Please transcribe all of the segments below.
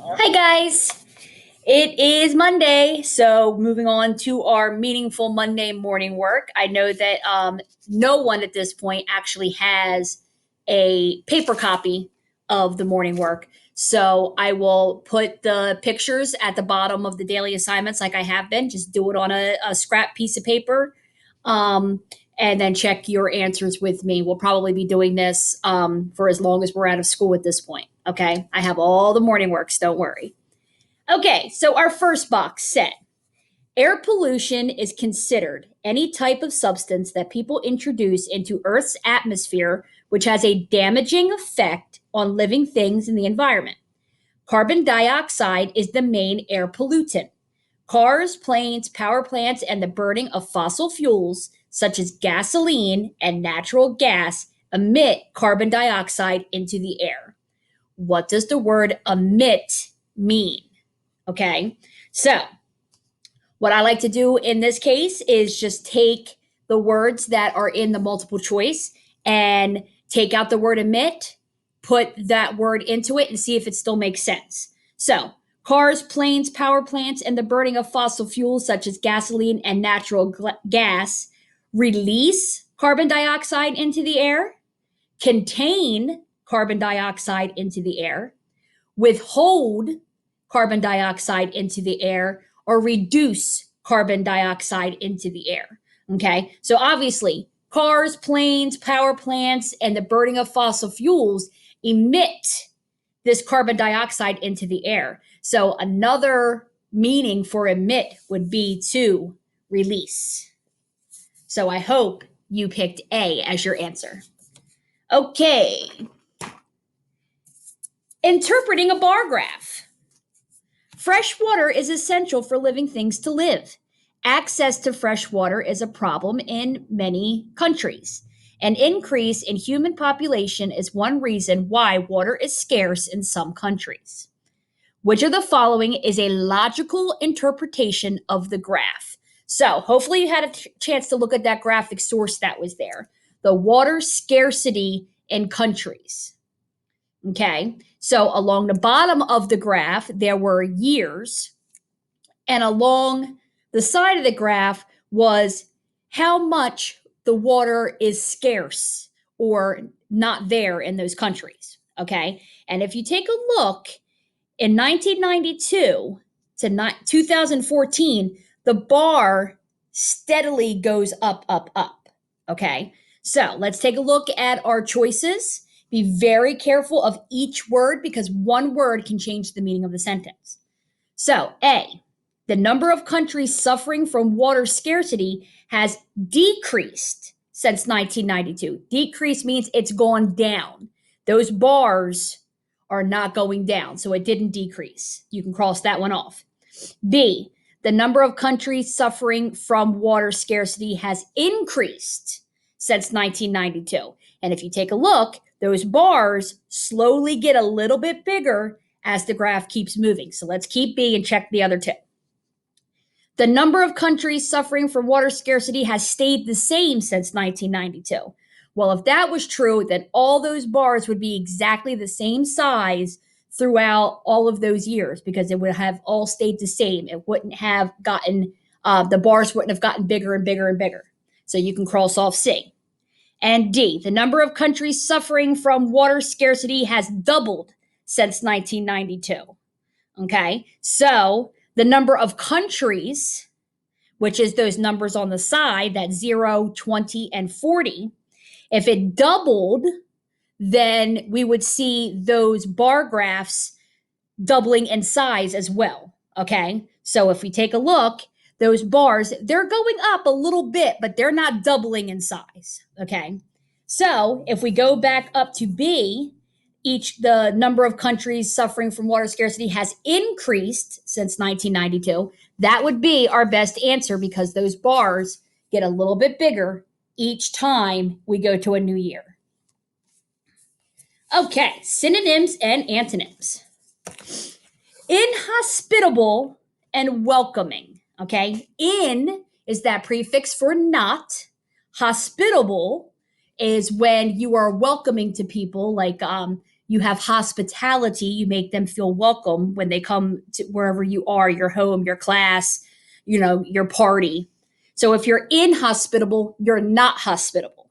Hi, guys. It is Monday, so moving on to our meaningful Monday morning work. I know that no one at this point actually has a paper copy of the morning work. So I will put the pictures at the bottom of the daily assignments like I have been. Just do it on a scrap piece of paper. Um, and then check your answers with me. We'll probably be doing this for as long as we're out of school at this point. Okay. I have all the morning works. Don't worry. Okay, so our first box said air pollution is considered any type of substance that people introduce into Earth's atmosphere which has a damaging effect on living things in the environment. Carbon dioxide is the main air pollutant. Cars, planes, power plants, and the burning of fossil fuels, such as gasoline and natural gas, emit carbon dioxide into the air. What does the word emit mean? Okay, so what I like to do in this case is just take the words that are in the multiple choice and take out the word emit, put that word into it, and see if it still makes sense. So, cars, planes, power plants, and the burning of fossil fuels such as gasoline and natural gas release carbon dioxide into the air, contain carbon dioxide into the air, withhold carbon dioxide into the air, or reduce carbon dioxide into the air. Okay, so obviously, cars, planes, power plants, and the burning of fossil fuels emit this carbon dioxide into the air. So another meaning for emit would be to release. So I hope you picked A as your answer. Okay, interpreting a bar graph. Fresh water is essential for living things to live. Access to fresh water is a problem in many countries. An increase in human population is one reason why water is scarce in some countries. Which of the following is a logical interpretation of the graph? So, hopefully, you had a chance to look at that graphic source that was there. The water scarcity in countries. Okay, so along the bottom of the graph, there were years, and along the side of the graph was how much the water is scarce or not there in those countries. Okay, and if you take a look in 1992 to 2014, the bar steadily goes up, up, up. Okay, so let's take a look at our choices. Be very careful of each word because one word can change the meaning of the sentence. So, A, the number of countries suffering from water scarcity has decreased since 1992. Decrease means it's gone down. Those bars are not going down, so it didn't decrease. You can cross that one off. B, the number of countries suffering from water scarcity has increased since 1992. And if you take a look, those bars slowly get a little bit bigger as the graph keeps moving. So let's keep B and check the other two. The number of countries suffering from water scarcity has stayed the same since 1992. Well, if that was true, then all those bars would be exactly the same size throughout all of those years because it would have all stayed the same. It wouldn't have gotten, the bars wouldn't have gotten bigger and bigger and bigger. So you can cross off C. And D, the number of countries suffering from water scarcity has doubled since 1992. Okay, so the number of countries, which is those numbers on the side, that 0, 20, and 40, if it doubled, then we would see those bar graphs doubling in size as well. Okay, so if we take a look, those bars, they're going up a little bit, but they're not doubling in size. Okay, so if we go back up to B, the number of countries suffering from water scarcity has increased since 1992. That would be our best answer because those bars get a little bit bigger each time we go to a new year. Okay, synonyms and antonyms. Inhospitable and welcoming. Okay, in is that prefix for not. Hospitable is when you are welcoming to people, like You have hospitality. You make them feel welcome when they come to wherever you are, your home, your class, your party. So if you're inhospitable, you're not hospitable.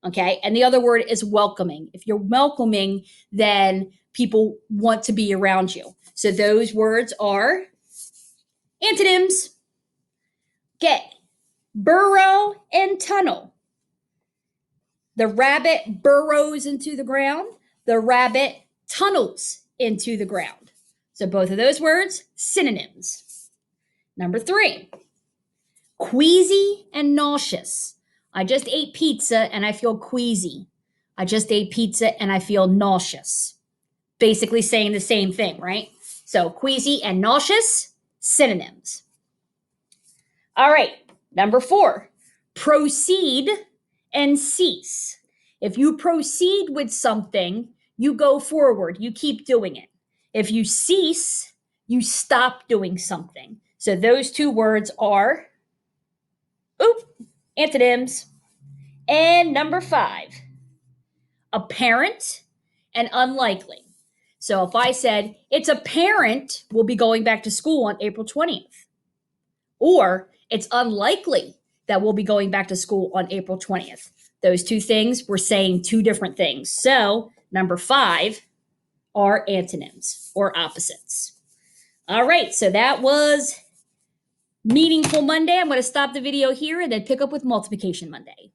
Okay. And the other word is welcoming. If you're welcoming, then people want to be around you. So those words are antonyms. Get burrow and tunnel. The rabbit burrows into the ground. The rabbit tunnels into the ground. So both of those words, synonyms. Number 3, queasy and nauseous. I just ate pizza and I feel queasy. I just ate pizza and I feel nauseous. Basically saying the same thing, right? So queasy and nauseous, synonyms. All right, number 4, proceed and cease. If you proceed with something, you go forward, you keep doing it. If you cease, you stop doing something. So those two words are antonyms. And number 5, apparent and unlikely. So if I said, it's apparent we'll be going back to school on April 20th, or it's unlikely that we'll be going back to school on April 20th. Those two things, we're saying two different things. So number 5 are antonyms or opposites. All right, so that was Meaningful Monday. I'm going to stop the video here and then pick up with Multiplication Monday.